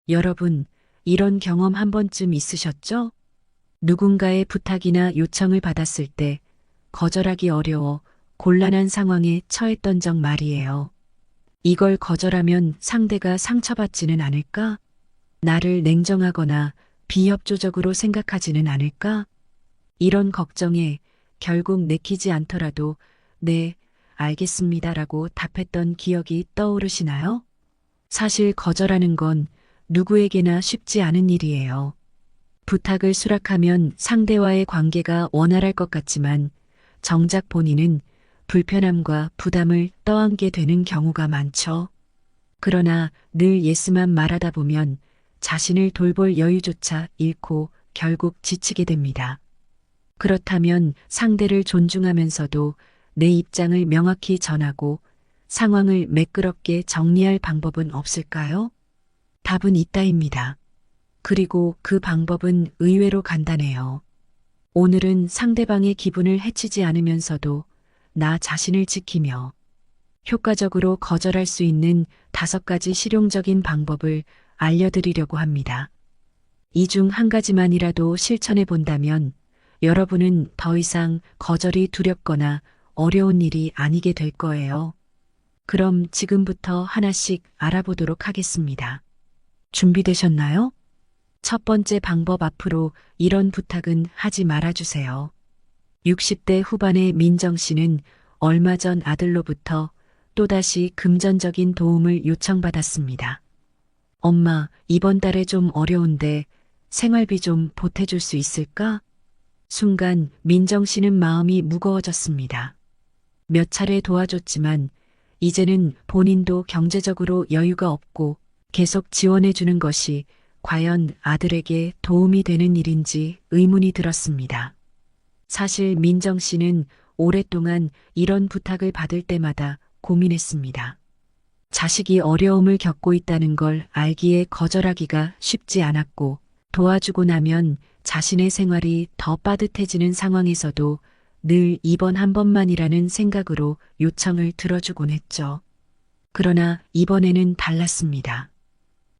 여러분, 이런 경험 한 번쯤 있으셨죠? 누군가의 부탁이나 요청을 받았을 때 거절하기 어려워 곤란한 상황에 처했던 적 말이에요. 이걸 거절하면 상대가 상처받지는 않을까? 나를 냉정하거나 비협조적으로 생각하지는 않을까? 이런 걱정에 결국 내키지 않더라도 네, 알겠습니다라고 답했던 기억이 떠오르시나요? 사실 거절하는 건 누구에게나 쉽지 않은 일이에요. 부탁을 수락하면 상대와의 관계가 원활할 것 같지만 정작 본인은 불편함과 부담을 떠안게 되는 경우가 많죠. 그러나 늘 예스만 말하다 보면 자신을 돌볼 여유조차 잃고 결국 지치게 됩니다. 그렇다면 상대를 존중하면서도 내 입장을 명확히 전하고 상황을 매끄럽게 정리할 방법은 없을까요? 답은 있다입니다. 그리고 그 방법은 의외로 간단해요. 오늘은 상대방의 기분을 해치지 않으면서도 나 자신을 지키며 효과적으로 거절할 수 있는 5가지 실용적인 방법을 알려드리려고 합니다. 이 중 한 가지만이라도 실천해 본다면 여러분은 더 이상 거절이 두렵거나 어려운 일이 아니게 될 거예요. 그럼 지금부터 하나씩 알아보도록 하겠습니다. 준비되셨나요? 첫 번째 방법 앞으로 이런 부탁은 하지 말아주세요. 60대 후반의 민정 씨는 얼마 전 아들로부터 또다시 금전적인 도움을 요청받았습니다. 엄마, 이번 달에 좀 어려운데 생활비 좀 보태줄 수 있을까? 순간 민정 씨는 마음이 무거워졌습니다. 몇 차례 도와줬지만 이제는 본인도 경제적으로 여유가 없고 계속 지원해주는 것이 과연 아들에게 도움이 되는 일인지 의문이 들었습니다. 사실 민정 씨는 오랫동안 이런 부탁을 받을 때마다 고민했습니다. 자식이 어려움을 겪고 있다는 걸 알기에 거절하기가 쉽지 않았고 도와주고 나면 자신의 생활이 더 빠듯해지는 상황에서도 늘 이번 한 번만이라는 생각으로 요청을 들어주곤 했죠. 그러나 이번에는 달랐습니다.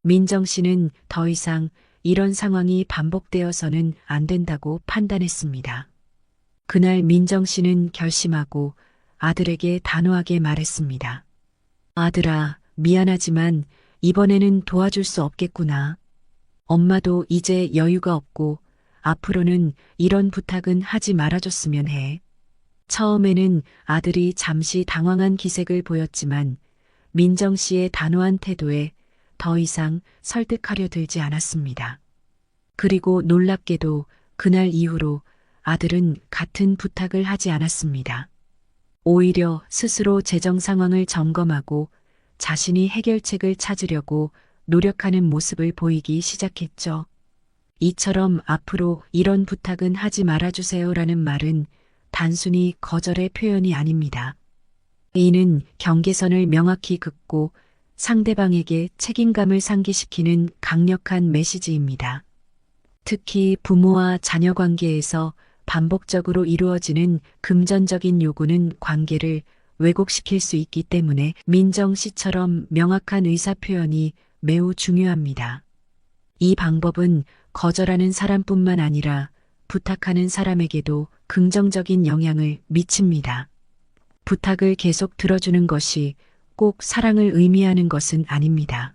민정 씨는 더 이상 이런 상황이 반복되어서는 안 된다고 판단했습니다. 그날 민정 씨는 결심하고 아들에게 단호하게 말했습니다. 아들아, 미안하지만 이번에는 도와줄 수 없겠구나. 엄마도 이제 여유가 없고 앞으로는 이런 부탁은 하지 말아줬으면 해. 처음에는 아들이 잠시 당황한 기색을 보였지만 민정 씨의 단호한 태도에 더 이상 설득하려 들지 않았습니다. 그리고 놀랍게도 그날 이후로 아들은 같은 부탁을 하지 않았습니다. 오히려 스스로 재정 상황을 점검하고 자신이 해결책을 찾으려고 노력하는 모습을 보이기 시작했죠. 이처럼 앞으로 이런 부탁은 하지 말아주세요라는 말은 단순히 거절의 표현이 아닙니다. 이는 경계선을 명확히 긋고 상대방에게 책임감을 상기시키는 강력한 메시지입니다. 특히 부모와 자녀 관계에서 반복적으로 이루어지는 금전적인 요구는 관계를 왜곡시킬 수 있기 때문에 민정 씨처럼 명확한 의사 표현이 매우 중요합니다. 이 방법은 거절하는 사람뿐만 아니라 부탁하는 사람에게도 긍정적인 영향을 미칩니다. 부탁을 계속 들어주는 것이 꼭 사랑을 의미하는 것은 아닙니다.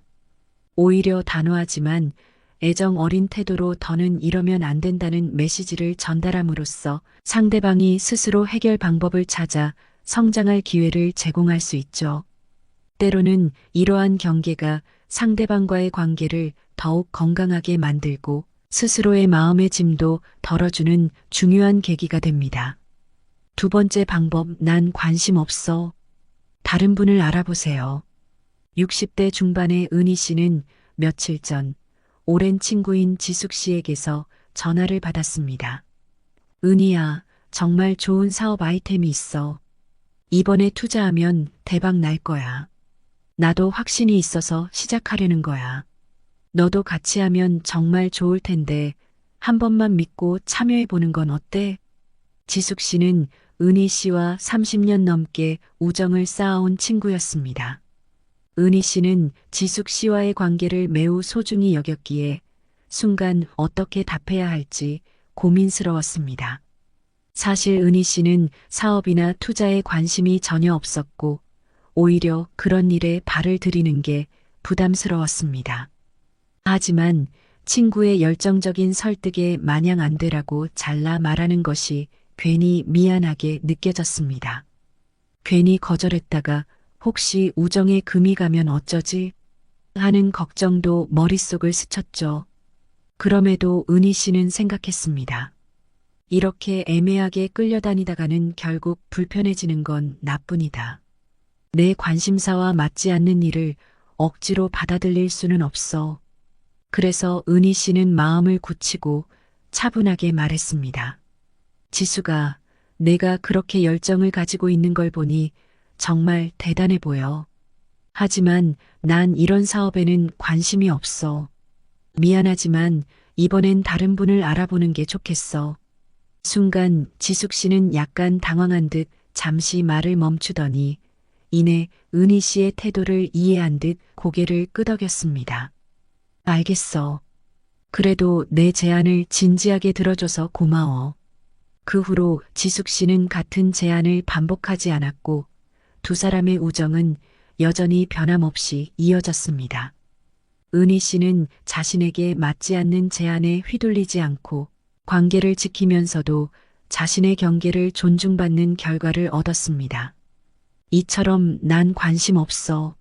오히려 단호하지만 애정 어린 태도로 더는 이러면 안 된다는 메시지를 전달함으로써 상대방이 스스로 해결 방법을 찾아 성장할 기회를 제공할 수 있죠. 때로는 이러한 경계가 상대방과의 관계를 더욱 건강하게 만들고 스스로의 마음의 짐도 덜어주는 중요한 계기가 됩니다. 두 번째 방법, 난 관심 없어. 다른 분을 알아보세요. 60대 중반의 은희 씨는 며칠 전 오랜 친구인 지숙 씨에게서 전화를 받았습니다. 은희야, 정말 좋은 사업 아이템이 있어. 이번에 투자하면 대박 날 거야. 나도 확신이 있어서 시작하려는 거야. 너도 같이 하면 정말 좋을 텐데 한 번만 믿고 참여해 보는 건 어때? 지숙 씨는 은희 씨와 30년 넘게 우정을 쌓아온 친구였습니다. 은희 씨는 지숙 씨와의 관계를 매우 소중히 여겼기에 순간 어떻게 답해야 할지 고민스러웠습니다. 사실 은희 씨는 사업이나 투자에 관심이 전혀 없었고 오히려 그런 일에 발을 들이는 게 부담스러웠습니다. 하지만 친구의 열정적인 설득에 마냥 안 되라고 잘라 말하는 것이 괜히 미안하게 느껴졌습니다. 괜히 거절했다가 혹시 우정에 금이 가면 어쩌지? 하는 걱정도 머릿속을 스쳤죠. 그럼에도 은희 씨는 생각했습니다. 이렇게 애매하게 끌려다니다가는 결국 불편해지는 건 나뿐이다. 내 관심사와 맞지 않는 일을 억지로 받아들일 수는 없어. 그래서 은희 씨는 마음을 굳히고 차분하게 말했습니다. 지수가 내가 그렇게 열정을 가지고 있는 걸 보니 정말 대단해 보여. 하지만 난 이런 사업에는 관심이 없어. 미안하지만 이번엔 다른 분을 알아보는 게 좋겠어. 순간 지숙 씨는 약간 당황한 듯 잠시 말을 멈추더니 이내 은희 씨의 태도를 이해한 듯 고개를 끄덕였습니다. 알겠어. 그래도 내 제안을 진지하게 들어줘서 고마워. 그 후로 지숙 씨는 같은 제안을 반복하지 않았고 두 사람의 우정은 여전히 변함없이 이어졌습니다. 은희 씨는 자신에게 맞지 않는 제안에 휘둘리지 않고 관계를 지키면서도 자신의 경계를 존중받는 결과를 얻었습니다. 이처럼 난 관심 없어.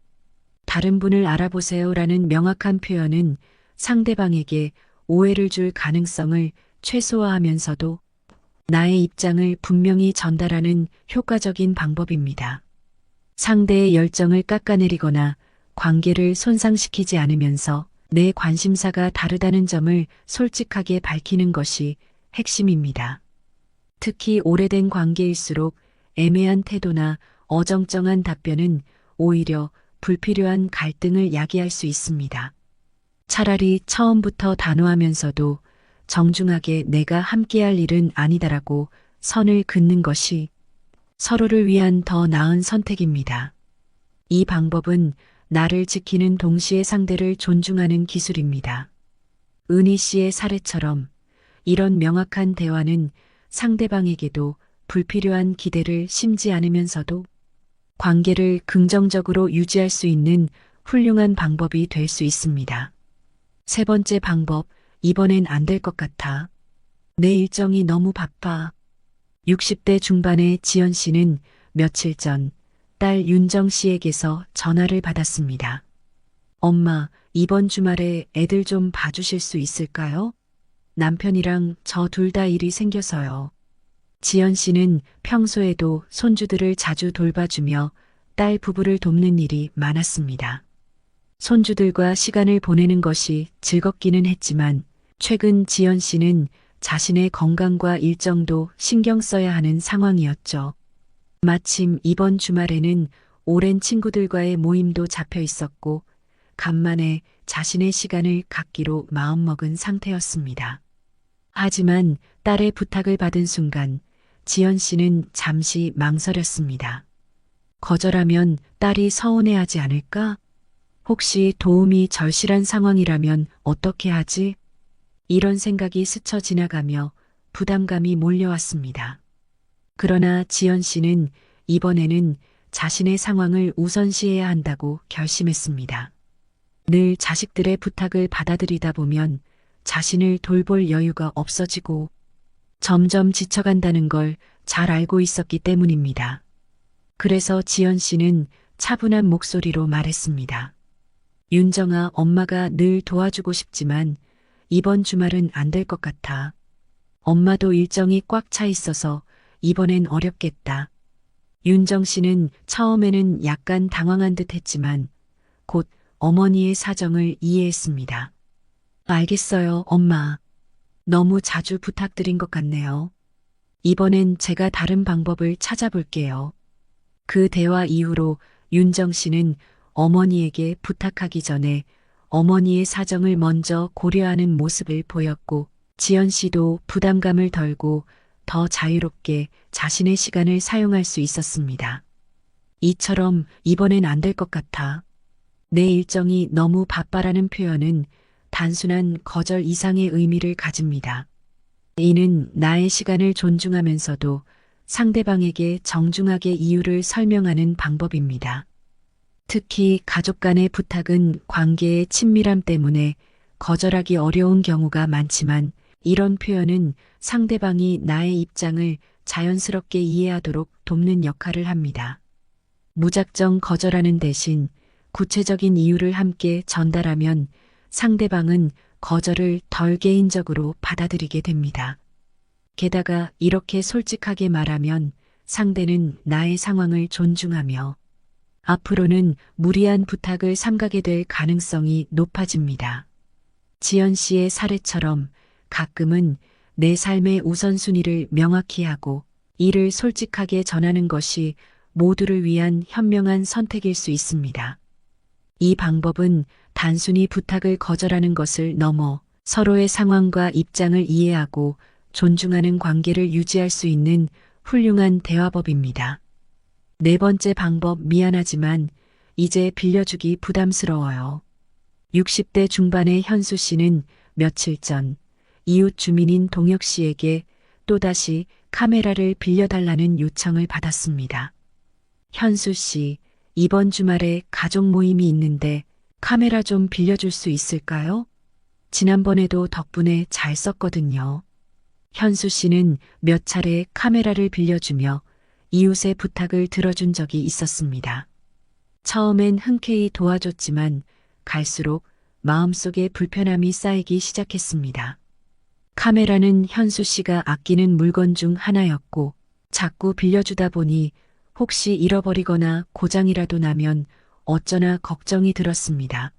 다른 분을 알아보세요라는 명확한 표현은 상대방에게 오해를 줄 가능성을 최소화하면서도 나의 입장을 분명히 전달하는 효과적인 방법입니다. 상대의 열정을 깎아내리거나 관계를 손상시키지 않으면서 내 관심사가 다르다는 점을 솔직하게 밝히는 것이 핵심입니다. 특히 오래된 관계일수록 애매한 태도나 어정쩡한 답변은 오히려 불필요한 갈등을 야기할 수 있습니다. 차라리 처음부터 단호하면서도 정중하게 내가 함께할 일은 아니다라고 선을 긋는 것이 서로를 위한 더 나은 선택입니다. 이 방법은 나를 지키는 동시에 상대를 존중하는 기술입니다. 은희 씨의 사례처럼 이런 명확한 대화는 상대방에게도 불필요한 기대를 심지 않으면서도 관계를 긍정적으로 유지할 수 있는 훌륭한 방법이 될 수 있습니다. 세 번째 방법, 이번엔 안 될 것 같아. 내 일정이 너무 바빠. 60대 중반의 지연 씨는 며칠 전 딸 윤정 씨에게서 전화를 받았습니다. 엄마, 이번 주말에 애들 좀 봐주실 수 있을까요? 남편이랑 저 둘 다 일이 생겨서요. 지연 씨는 평소에도 손주들을 자주 돌봐주며 딸 부부를 돕는 일이 많았습니다. 손주들과 시간을 보내는 것이 즐겁기는 했지만 최근 지연 씨는 자신의 건강과 일정도 신경 써야 하는 상황이었죠. 마침 이번 주말에는 오랜 친구들과의 모임도 잡혀 있었고 간만에 자신의 시간을 갖기로 마음먹은 상태였습니다. 하지만 딸의 부탁을 받은 순간 지연 씨는 잠시 망설였습니다. 거절하면 딸이 서운해하지 않을까? 혹시 도움이 절실한 상황이라면 어떻게 하지? 이런 생각이 스쳐 지나가며 부담감이 몰려왔습니다. 그러나 지연 씨는 이번에는 자신의 상황을 우선시해야 한다고 결심했습니다. 늘 자식들의 부탁을 받아들이다 보면 자신을 돌볼 여유가 없어지고 점점 지쳐간다는 걸 잘 알고 있었기 때문입니다. 그래서 지연 씨는 차분한 목소리로 말했습니다. 윤정아, 엄마가 늘 도와주고 싶지만 이번 주말은 안 될 것 같아. 엄마도 일정이 꽉 차 있어서 이번엔 어렵겠다. 윤정 씨는 처음에는 약간 당황한 듯 했지만 곧 어머니의 사정을 이해했습니다. 알겠어요, 엄마. 너무 자주 부탁드린 것 같네요. 이번엔 제가 다른 방법을 찾아볼게요. 그 대화 이후로 윤정 씨는 어머니에게 부탁하기 전에 어머니의 사정을 먼저 고려하는 모습을 보였고 지연 씨도 부담감을 덜고 더 자유롭게 자신의 시간을 사용할 수 있었습니다. 이처럼 이번엔 안 될 것 같아. 내 일정이 너무 바빠라는 표현은 단순한 거절 이상의 의미를 가집니다. 이는 나의 시간을 존중하면서도 상대방에게 정중하게 이유를 설명하는 방법입니다. 특히 가족 간의 부탁은 관계의 친밀함 때문에 거절하기 어려운 경우가 많지만 이런 표현은 상대방이 나의 입장을 자연스럽게 이해하도록 돕는 역할을 합니다. 무작정 거절하는 대신 구체적인 이유를 함께 전달하면 상대방은 거절을 덜 개인적으로 받아들이게 됩니다. 게다가 이렇게 솔직하게 말하면 상대는 나의 상황을 존중하며 앞으로는 무리한 부탁을 삼가게 될 가능성이 높아집니다. 지연 씨의 사례처럼 가끔은 내 삶의 우선순위를 명확히 하고 이를 솔직하게 전하는 것이 모두를 위한 현명한 선택일 수 있습니다. 이 방법은 단순히 부탁을 거절하는 것을 넘어 서로의 상황과 입장을 이해하고 존중하는 관계를 유지할 수 있는 훌륭한 대화법입니다. 네 번째 방법, 미안하지만 이제 빌려주기 부담스러워요. 60대 중반의 현수 씨는 며칠 전 이웃 주민인 동혁 씨에게 또다시 카메라를 빌려달라는 요청을 받았습니다. 현수 씨, 이번 주말에 가족 모임이 있는데 카메라 좀 빌려줄 수 있을까요? 지난번에도 덕분에 잘 썼거든요. 현수 씨는 몇 차례 카메라를 빌려주며 이웃의 부탁을 들어준 적이 있었습니다. 처음엔 흔쾌히 도와줬지만 갈수록 마음속에 불편함이 쌓이기 시작했습니다. 카메라는 현수 씨가 아끼는 물건 중 하나였고 자꾸 빌려주다 보니 혹시 잃어버리거나 고장이라도 나면 어쩌나 걱정이 들었습니다.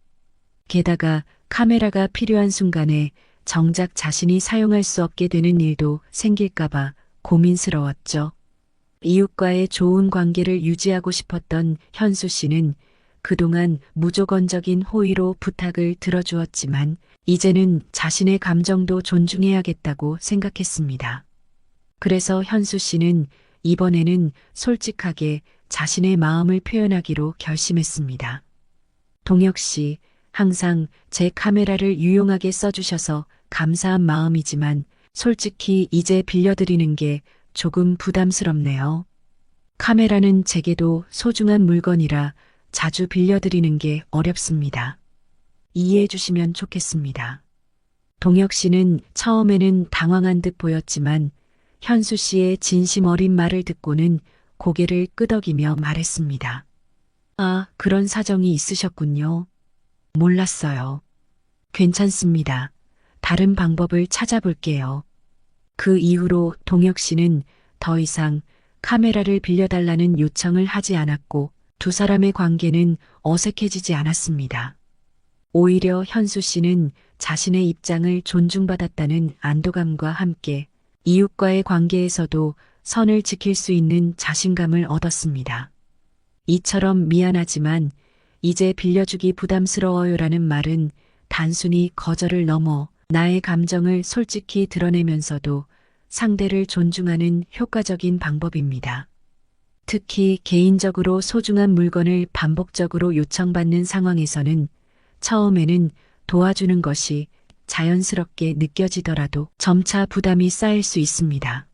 게다가 카메라가 필요한 순간에 정작 자신이 사용할 수 없게 되는 일도 생길까봐 고민스러웠죠. 이웃과의 좋은 관계를 유지하고 싶었던 현수 씨는 그동안 무조건적인 호의로 부탁을 들어주었지만 이제는 자신의 감정도 존중해야겠다고 생각했습니다. 그래서 현수 씨는 이번에는 솔직하게 자신의 마음을 표현하기로 결심했습니다. 동혁 씨, 항상 제 카메라를 유용하게 써주셔서 감사한 마음이지만 솔직히 이제 빌려드리는 게 조금 부담스럽네요. 카메라는 제게도 소중한 물건이라 자주 빌려드리는 게 어렵습니다. 이해해 주시면 좋겠습니다. 동혁 씨는 처음에는 당황한 듯 보였지만 현수 씨의 진심 어린 말을 듣고는 고개를 끄덕이며 말했습니다. 아, 그런 사정이 있으셨군요. 몰랐어요. 괜찮습니다. 다른 방법을 찾아볼게요. 그 이후로 동혁 씨는 더 이상 카메라를 빌려달라는 요청을 하지 않았고 두 사람의 관계는 어색해지지 않았습니다. 오히려 현수 씨는 자신의 입장을 존중받았다는 안도감과 함께 이웃과의 관계에서도 선을 지킬 수 있는 자신감을 얻었습니다. 이처럼 미안하지만 이제 빌려주기 부담스러워요라는 말은 단순히 거절을 넘어 나의 감정을 솔직히 드러내면서도 상대를 존중하는 효과적인 방법입니다. 특히 개인적으로 소중한 물건을 반복적으로 요청받는 상황에서는 처음에는 도와주는 것이 자연스럽게 느껴지더라도 점차 부담이 쌓일 수 있습니다.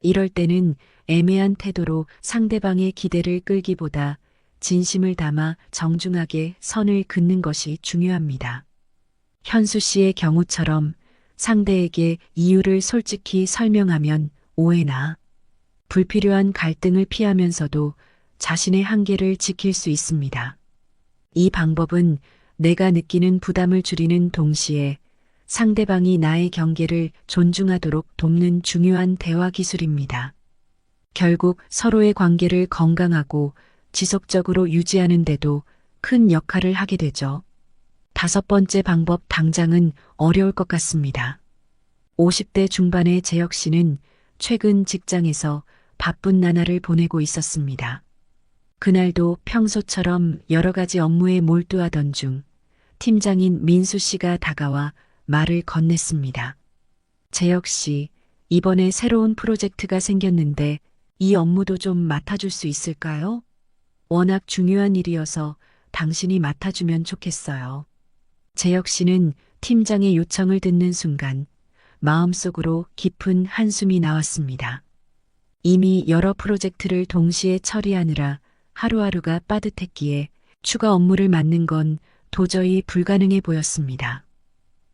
이럴 때는 애매한 태도로 상대방의 기대를 끌기보다 진심을 담아 정중하게 선을 긋는 것이 중요합니다. 현수 씨의 경우처럼 상대에게 이유를 솔직히 설명하면 오해나 불필요한 갈등을 피하면서도 자신의 한계를 지킬 수 있습니다. 이 방법은 내가 느끼는 부담을 줄이는 동시에 상대방이 나의 경계를 존중하도록 돕는 중요한 대화 기술입니다. 결국 서로의 관계를 건강하고 지속적으로 유지하는 데도 큰 역할을 하게 되죠. 다섯 번째 방법, 당장은 어려울 것 같습니다. 50대 중반의 재혁 씨는 최근 직장에서 바쁜 나날을 보내고 있었습니다. 그날도 평소처럼 여러 가지 업무에 몰두하던 중 팀장인 민수 씨가 다가와 말을 건넸습니다. 재혁 씨, 이번에 새로운 프로젝트가 생겼는데 이 업무도 좀 맡아줄 수 있을까요? 워낙 중요한 일이어서 당신이 맡아주면 좋겠어요. 재혁 씨는 팀장의 요청을 듣는 순간 마음속으로 깊은 한숨이 나왔습니다. 이미 여러 프로젝트를 동시에 처리하느라 하루하루가 빠듯했기에 추가 업무를 맡는 건 도저히 불가능해 보였습니다.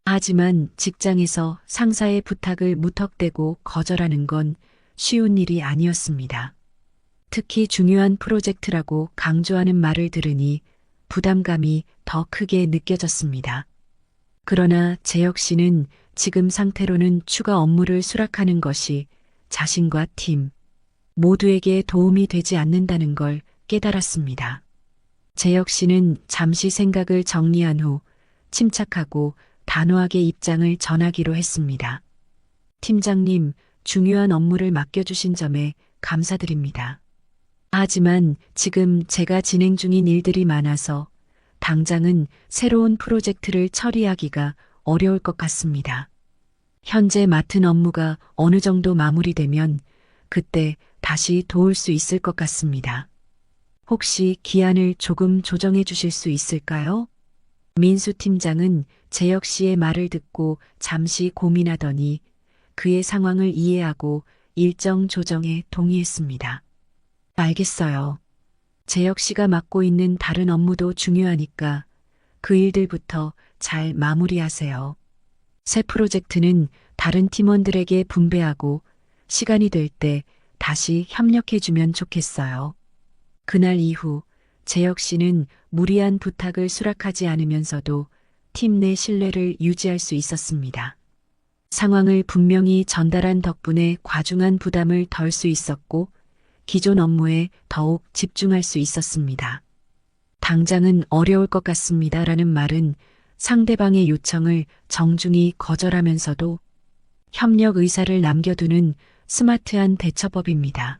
하지만 직장에서 상사의 부탁을 무턱대고 거절하는 건 쉬운 일이 아니었습니다. 특히 중요한 프로젝트라고 강조하는 말을 들으니 부담감이 더 크게 느껴졌습니다. 그러나 재혁 씨는 지금 상태로는 추가 업무를 수락하는 것이 자신과 팀 모두에게 도움이 되지 않는다는 걸 깨달았습니다. 재혁 씨는 잠시 생각을 정리한 후 침착하고 단호하게 입장을 전하기로 했습니다. 팀장님, 중요한 업무를 맡겨주신 점에 감사드립니다. 하지만 지금 제가 진행 중인 일들이 많아서 당장은 새로운 프로젝트를 처리하기가 어려울 것 같습니다. 현재 맡은 업무가 어느 정도 마무리되면 그때 다시 도울 수 있을 것 같습니다. 혹시 기한을 조금 조정해 주실 수 있을까요? 민수 팀장은 재혁 씨의 말을 듣고 잠시 고민하더니 그의 상황을 이해하고 일정 조정에 동의했습니다. 알겠어요. 재혁 씨가 맡고 있는 다른 업무도 중요하니까 그 일들부터 잘 마무리하세요. 새 프로젝트는 다른 팀원들에게 분배하고 시간이 될 때 다시 협력해주면 좋겠어요. 그날 이후 재혁 씨는 무리한 부탁을 수락하지 않으면서도 팀 내 신뢰를 유지할 수 있었습니다. 상황을 분명히 전달한 덕분에 과중한 부담을 덜 수 있었고 기존 업무에 더욱 집중할 수 있었습니다. 당장은 어려울 것 같습니다라는 말은 상대방의 요청을 정중히 거절하면서도 협력 의사를 남겨두는 스마트한 대처법입니다.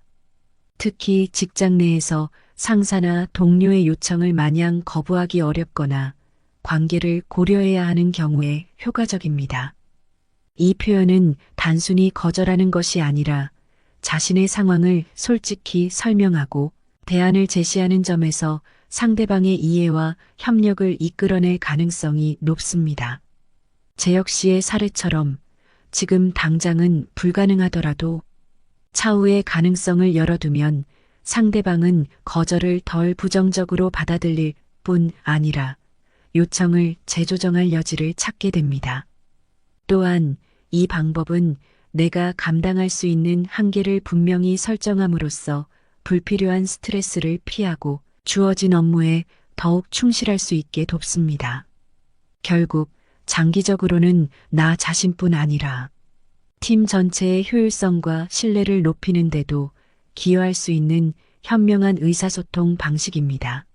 특히 직장 내에서 상사나 동료의 요청을 마냥 거부하기 어렵거나 관계를 고려해야 하는 경우에 효과적입니다. 이 표현은 단순히 거절하는 것이 아니라 자신의 상황을 솔직히 설명하고 대안을 제시하는 점에서 상대방의 이해와 협력을 이끌어낼 가능성이 높습니다. 재혁 씨의 사례처럼 지금 당장은 불가능하더라도 차후의 가능성을 열어두면 상대방은 거절을 덜 부정적으로 받아들일 뿐 아니라 요청을 재조정할 여지를 찾게 됩니다. 또한 이 방법은 내가 감당할 수 있는 한계를 분명히 설정함으로써 불필요한 스트레스를 피하고 주어진 업무에 더욱 충실할 수 있게 돕습니다. 결국 장기적으로는 나 자신뿐 아니라 팀 전체의 효율성과 신뢰를 높이는 데도 기여할 수 있는 현명한 의사소통 방식입니다.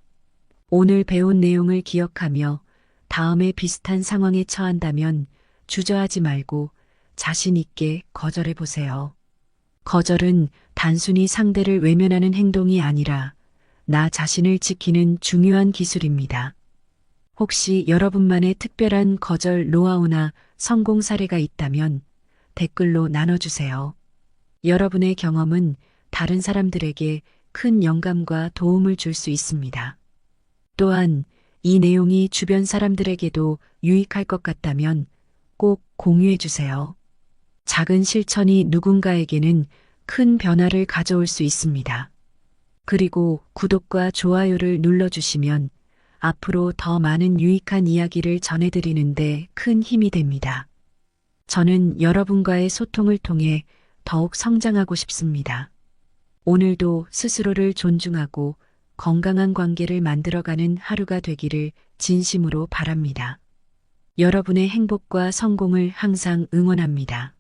오늘 배운 내용을 기억하며 다음에 비슷한 상황에 처한다면 주저하지 말고 자신 있게 거절해 보세요. 거절은 단순히 상대를 외면하는 행동이 아니라 나 자신을 지키는 중요한 기술입니다. 혹시 여러분만의 특별한 거절 노하우나 성공 사례가 있다면 댓글로 나눠주세요. 여러분의 경험은 다른 사람들에게 큰 영감과 도움을 줄 수 있습니다. 또한 이 내용이 주변 사람들에게도 유익할 것 같다면 꼭 공유해 주세요. 작은 실천이 누군가에게는 큰 변화를 가져올 수 있습니다. 그리고 구독과 좋아요를 눌러주시면 앞으로 더 많은 유익한 이야기를 전해드리는데 큰 힘이 됩니다. 저는 여러분과의 소통을 통해 더욱 성장하고 싶습니다. 오늘도 스스로를 존중하고 건강한 관계를 만들어가는 하루가 되기를 진심으로 바랍니다. 여러분의 행복과 성공을 항상 응원합니다.